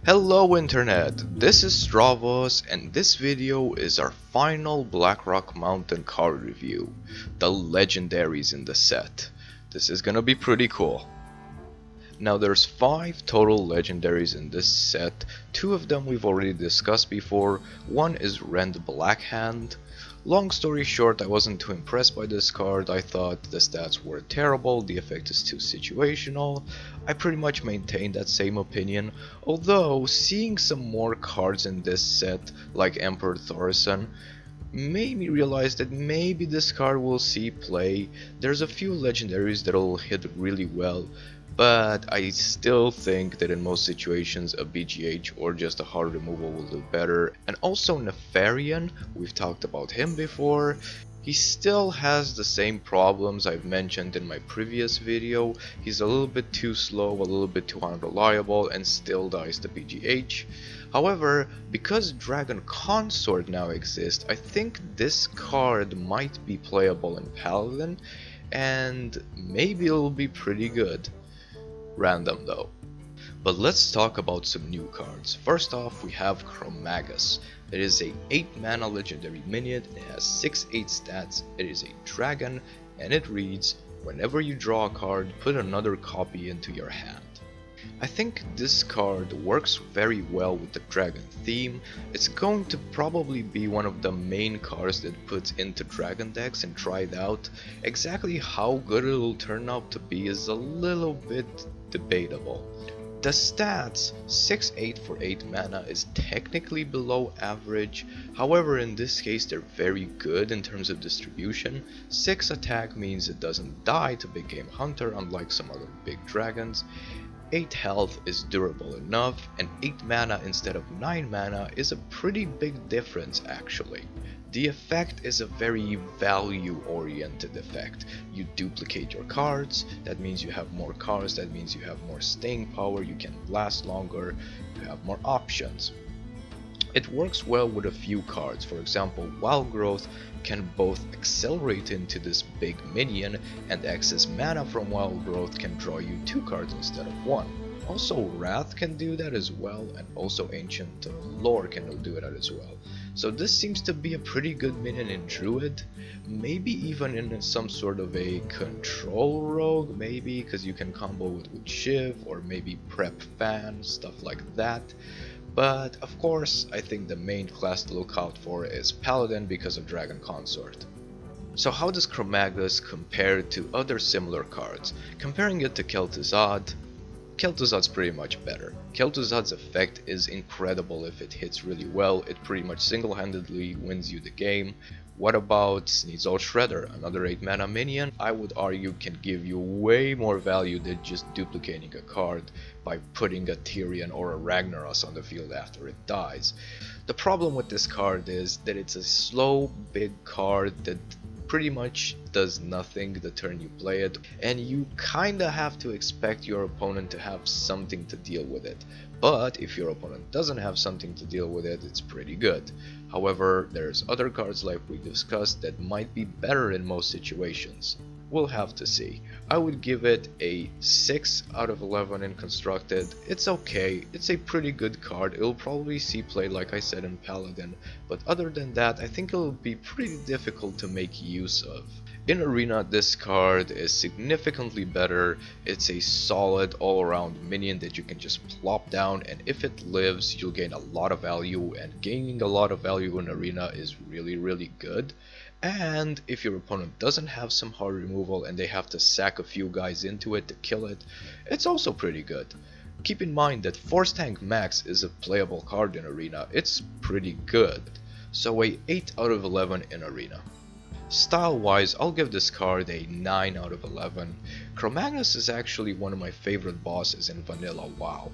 Hello Internet, this is Stravos and this video is our final Blackrock Mountain card review, the legendaries in the set. This is gonna be pretty cool. Now there's 5 total legendaries in this set, 2 of them we've already discussed before, one is Rend Blackhand. Long story short, I wasn't too impressed by this card. I thought the stats were terrible, the effect is too situational. I pretty much maintained that same opinion, although seeing some more cards in this set, like Emperor Thaurissan, made me realize that maybe this card will see play. There's a few legendaries that'll hit really well, but I still think that in most situations a BGH or just a hard removal will do better. And also Nefarian, we've talked about him before. He still has the same problems I've mentioned in my previous video. He's a little bit too slow, a little bit too unreliable, and still dies to BGH. However, because Dragon Consort now exists, I think this card might be playable in Paladin, and maybe it'll be pretty good. Random though. But let's talk about some new cards. First off, we have Chromaggus. It is a 8 mana legendary minion, it has 6/8 stats, it is a dragon, and it reads, whenever you draw a card, put another copy into your hand. I think this card works very well with the dragon theme. It's going to probably be one of the main cards that puts into dragon decks and tried out. Exactly how good it'll turn out to be is a little bit debatable. The stats, 6/8 for 8 mana is technically below average, however in this case they're very good in terms of distribution. 6 attack means it doesn't die to big game hunter unlike some other big dragons. 8 health is durable enough, and 8 mana instead of 9 mana is a pretty big difference actually. The effect is a very value oriented effect. You duplicate your cards, that means you have more cards, that means you have more staying power, you can last longer, you have more options. It works well with a few cards. For example, Wild Growth can both accelerate into this big minion, and excess mana from Wild Growth can draw you 2 cards instead of 1. Also Wrath can do that as well, and also Ancient Lore can do that as well. So this seems to be a pretty good minion in Druid, maybe even in some sort of a control rogue, maybe because you can combo it with Shiv or maybe Prep Fan, stuff like that. But of course, I think the main class to look out for is Paladin because of Dragon Consort. So how does Chromaggus compare to other similar cards? Comparing it to Kel'Thuzad, Kel'Thuzad's pretty much better. Kel'Thuzad's effect is incredible if it hits really well, it pretty much single-handedly wins you the game. What about Sneasel Shredder, another 8 mana minion? I would argue can give you way more value than just duplicating a card by putting a Tyrion or a Ragnaros on the field after it dies. The problem with this card is that it's a slow, big card that pretty much does nothing the turn you play it, and you kinda have to expect your opponent to have something to deal with it. But if your opponent doesn't have something to deal with it, it's pretty good. However, there's other cards like we discussed that might be better in most situations. We'll have to see. I would give it a 6 out of 11 in Constructed. It's okay, it's a pretty good card, it'll probably see play like I said in Paladin, but other than that I think it'll be pretty difficult to make use of. In Arena, this card is significantly better. It's a solid all-around minion that you can just plop down, and if it lives you'll gain a lot of value, and gaining a lot of value in Arena is really good. And if your opponent doesn't have some hard removal and they have to sack a few guys into it to kill it, it's also pretty good. Keep in mind that Force Tank Max is a playable card in Arena, it's pretty good. So a 8 out of 11 in Arena. Style wise, I'll give this card a 9 out of 11. Chromaggus is actually one of my favorite bosses in Vanilla WoW.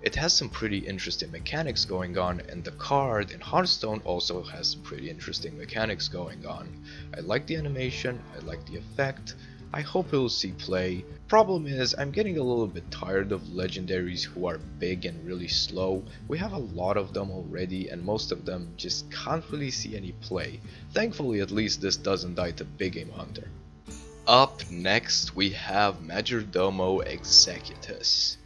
It has some pretty interesting mechanics going on, and the card in Hearthstone also has some pretty interesting mechanics going on. I like the animation, I like the effect, I hope it will see play. Problem is, I'm getting a little bit tired of legendaries who are big and really slow. We have a lot of them already, and most of them just can't really see any play. Thankfully at least this doesn't die to big game hunter. Up next we have Majordomo Executus.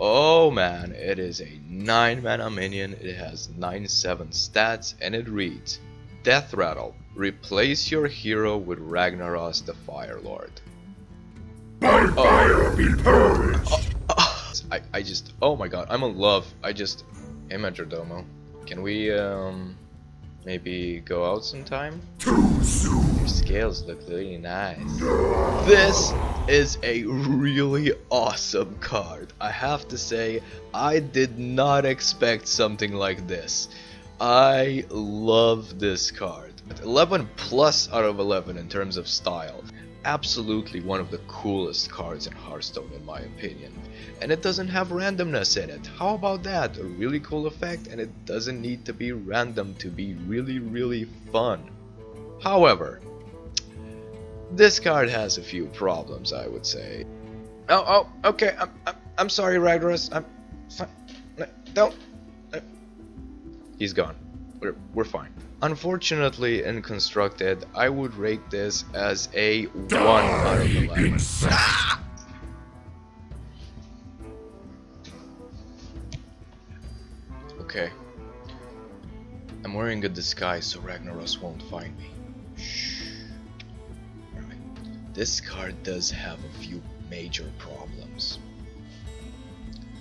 Oh man, it is a 9 mana minion, it has 9/7 stats, and it reads Death Rattle. Replace your hero with Ragnaros the Fire Lord. By fire be purged! I just, oh my god, I'm in love. Hey Majordomo, can we maybe go out sometime? Too soon! Your scales look really nice. This is a really awesome card. I have to say, I did not expect something like this. I love this card. 11 plus out of 11 in terms of style. Absolutely one of the coolest cards in Hearthstone in my opinion. And it doesn't have randomness in it. How about that? A really cool effect, and it doesn't need to be random to be really fun. However, this card has a few problems, I would say. Oh, okay. I'm sorry, Ragnaros. Don't. He's gone. We're fine. Unfortunately, in Constructed, I would rate this as a 1 out of 11. Okay. I'm wearing a disguise so Ragnaros won't find me. Shh. Alright. This card does have a few major problems.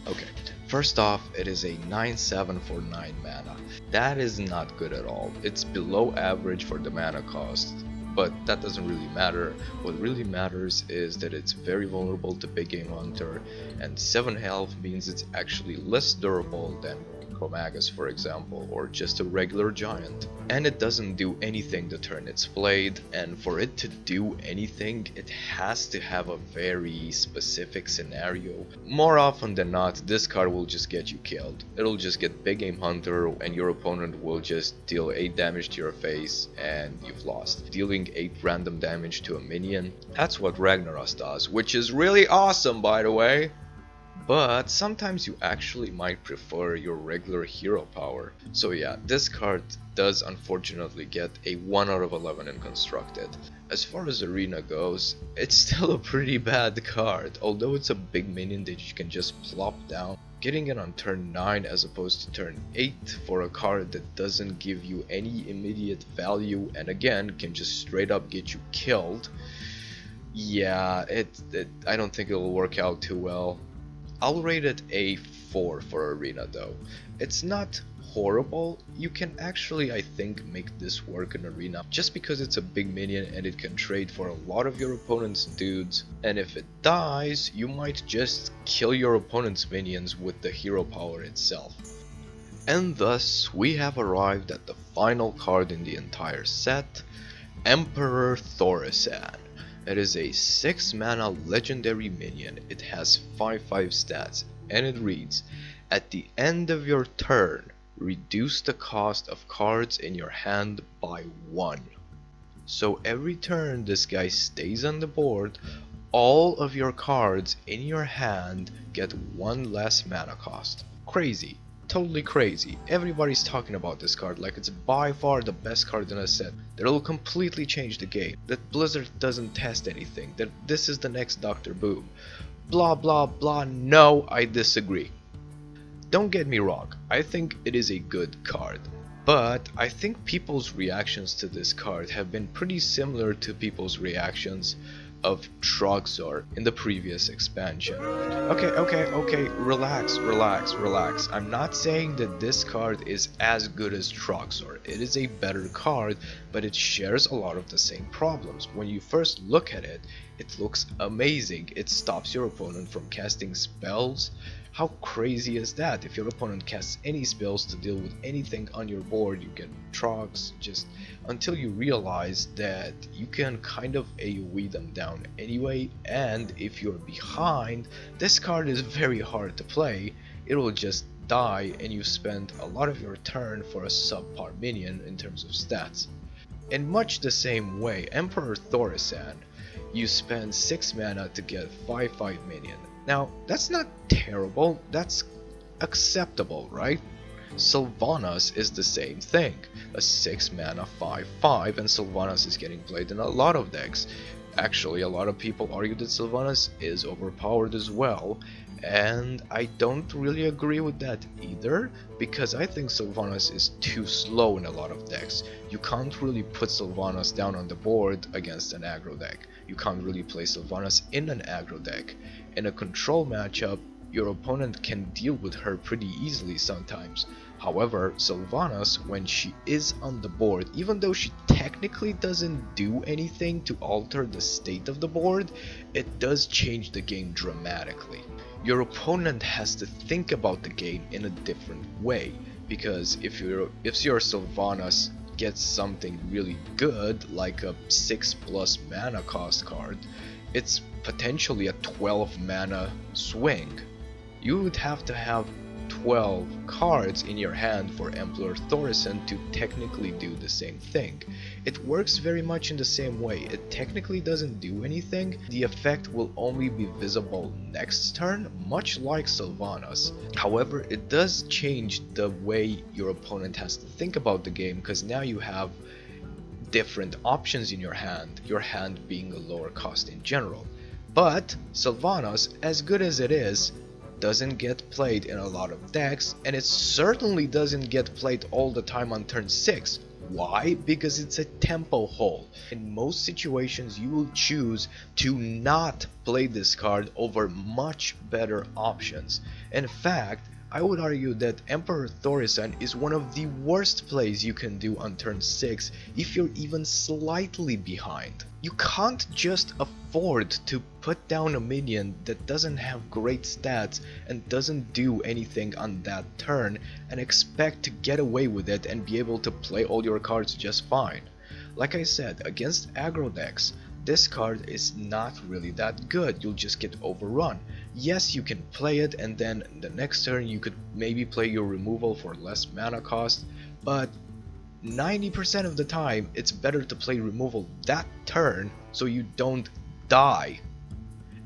Okay. First off, it is a 9/7 for 9 mana. That is not good at all. It's below average for the mana cost, but that doesn't really matter. What really matters is that it's very vulnerable to Big Game Hunter, and 7 health means it's actually less durable than Chromaggus, for example, or just a regular giant. And it doesn't do anything the turn it's played, and for it to do anything, it has to have a very specific scenario. More often than not, this card will just get you killed. It'll just get Big Game Hunter, and your opponent will just deal 8 damage to your face, and you've lost. Dealing 8 random damage to a minion, that's what Ragnaros does, which is really awesome, by the way. But sometimes you actually might prefer your regular hero power. So yeah, this card does unfortunately get a 1 out of 11 in Constructed. As far as Arena goes, it's still a pretty bad card. Although it's a big minion that you can just plop down, getting it on turn 9 as opposed to turn 8 for a card that doesn't give you any immediate value and again can just straight up get you killed. Yeah, I don't think it'll work out too well. I'll rate it a 4 for Arena though. It's not horrible. You can actually, I think, make this work in Arena just because it's a big minion and it can trade for a lot of your opponent's dudes, and if it dies, you might just kill your opponent's minions with the hero power itself. And thus, we have arrived at the final card in the entire set, Emperor Thaurissan. It is a 6 mana legendary minion. It has 5/5 stats and it reads, at the end of your turn, reduce the cost of cards in your hand by 1. So every turn this guy stays on the board, all of your cards in your hand get 1 less mana cost. Crazy. Totally crazy. Everybody's talking about this card like it's by far the best card in a set, that it'll completely change the game, that Blizzard doesn't test anything, that this is the next Dr. Boom. Blah blah blah. No, I disagree. Don't get me wrong, I think it is a good card, but I think people's reactions to this card have been pretty similar to people's reactions of Troxor in the previous expansion. Okay, relax. I'm not saying that this card is as good as Troxor. It is a better card, but it shares a lot of the same problems. When you first look at it, it looks amazing. It stops your opponent from casting spells. How crazy is that? If your opponent casts any spells to deal with anything on your board, you get Trox, just until you realize that you can kind of AoE them down anyway, and if you're behind, this card is very hard to play. It will just die and you spend a lot of your turn for a subpar minion in terms of stats. In much the same way, Emperor Thaurissan, you spend 6 mana to get 5/5 minion. Now, that's not terrible, that's acceptable, right? Sylvanas is the same thing, a 6 mana 5/5, and Sylvanas is getting played in a lot of decks. Actually, a lot of people argue that Sylvanas is overpowered as well, And I don't really agree with that either, because I think Sylvanas is too slow in a lot of decks. You can't really put Sylvanas down on the board against an aggro deck. You can't really play Sylvanas in an aggro deck. In a control matchup, your opponent can deal with her pretty easily sometimes. However, Sylvanas, when she is on the board, even though she technically doesn't do anything to alter the state of the board, it does change the game dramatically. Your opponent has to think about the game in a different way, because if your Sylvanas gets something really good, like a 6+ mana cost card, it's potentially a 12 mana swing. You would have to have 12 cards in your hand for Emperor Thaurissan to technically do the same thing. It works very much in the same way. It technically doesn't do anything. The effect will only be visible next turn, much like Sylvanas. However, it does change the way your opponent has to think about the game, because now you have different options in your hand being a lower cost in general. But Sylvanas, as good as it is, doesn't get played in a lot of decks, and it certainly doesn't get played all the time on turn 6. Why? Because it's a tempo hole. In most situations you will choose to not play this card over much better options. In fact, I would argue that Emperor Thaurissan is one of the worst plays you can do on turn 6 if you're even slightly behind. You can't just afford to put down a minion that doesn't have great stats and doesn't do anything on that turn and expect to get away with it and be able to play all your cards just fine. Like I said, against aggro decks, this card is not really that good. You'll just get overrun. Yes, you can play it, and then the next turn you could maybe play your removal for less mana cost, but 90% of the time it's better to play removal that turn so you don't die.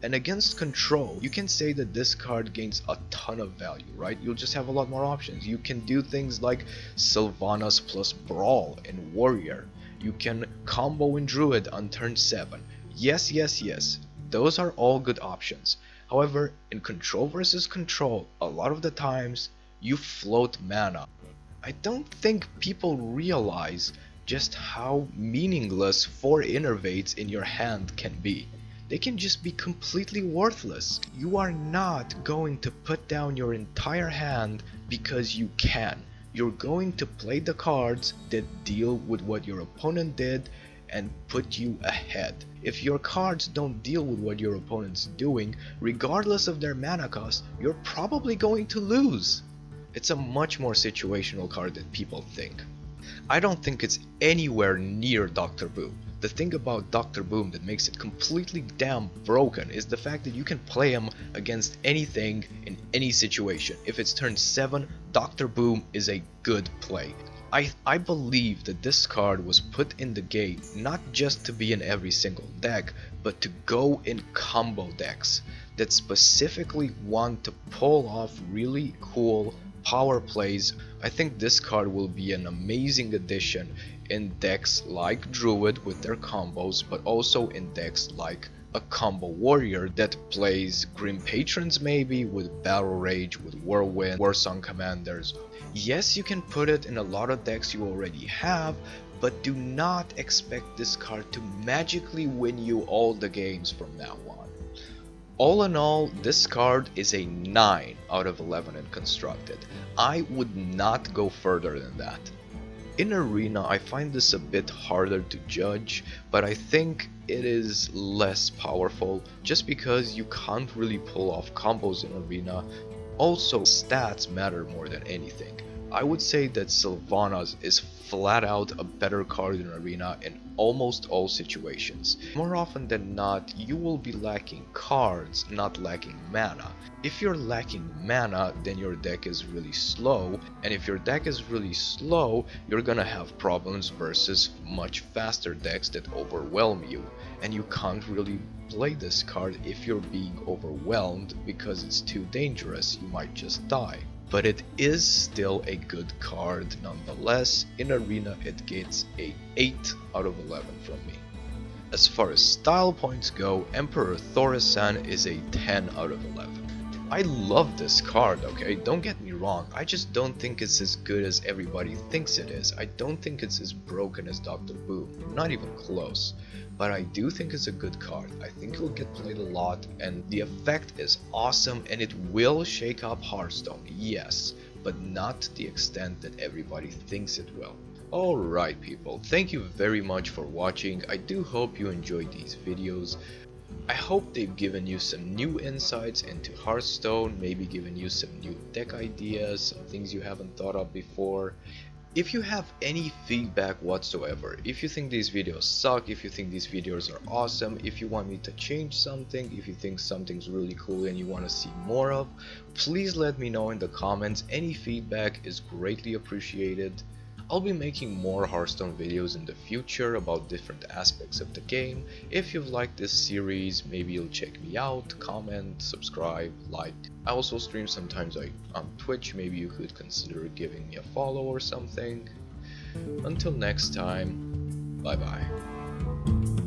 And against control, you can say that this card gains a ton of value, right? You'll just have a lot more options. You can do things like Sylvanas plus Brawl in Warrior. You can combo in Druid on turn 7. Yes, those are all good options. However, in control versus control, a lot of the times you float mana. I don't think people realize just how meaningless 4 innervates in your hand can be. They can just be completely worthless. You are not going to put down your entire hand because you can. You're going to play the cards that deal with what your opponent did and put you ahead. If your cards don't deal with what your opponent's doing, regardless of their mana cost, you're probably going to lose. It's a much more situational card than people think. I don't think it's anywhere near Dr. Boom. The thing about Dr. Boom that makes it completely damn broken is the fact that you can play him against anything in any situation. If it's turn 7, Dr. Boom is a good play. I believe that this card was put in the game not just to be in every single deck, but to go in combo decks that specifically want to pull off really cool power plays. I think this card will be an amazing addition in decks like Druid with their combos, but also in decks like a combo warrior that plays Grim Patrons, maybe with Battle Rage, with Whirlwind, Warsong Commanders. Yes, you can put it in a lot of decks you already have, but do not expect this card to magically win you all the games from now on. All in all, this card is a 9 out of 11 in Constructed. I would not go further than that. In Arena, I find this a bit harder to judge, but I think it is less powerful just because you can't really pull off combos in Arena. Also, stats matter more than anything. I would say that Sylvanas is flat out a better card in Arena in almost all situations. More often than not, you will be lacking cards, not lacking mana. If you're lacking mana, then your deck is really slow, and if your deck is really slow, you're gonna have problems versus much faster decks that overwhelm you, and you can't really play this card if you're being overwhelmed because it's too dangerous. You might just die. But it is still a good card nonetheless. In Arena it gets a 8 out of 11 from me. As far as style points go, Emperor Thaurissan is a 10 out of 11. I love this card, okay? Don't get me wrong, I just don't think it's as good as everybody thinks it is. I don't think it's as broken as Dr. Boom, not even close. But I do think it's a good card. I think it will get played a lot, and the effect is awesome, and it will shake up Hearthstone, yes, but not to the extent that everybody thinks it will. Alright people, thank you very much for watching. I do hope you enjoyed these videos. I hope they've given you some new insights into Hearthstone, maybe given you some new deck ideas, some things you haven't thought of before. If you have any feedback whatsoever, if you think these videos suck, if you think these videos are awesome, if you want me to change something, if you think something's really cool and you want to see more of, please let me know in the comments. Any feedback is greatly appreciated. I'll be making more Hearthstone videos in the future about different aspects of the game. If you've liked this series, maybe you'll check me out, comment, subscribe, like. I also stream sometimes on Twitch, maybe you could consider giving me a follow or something. Until next time, bye bye.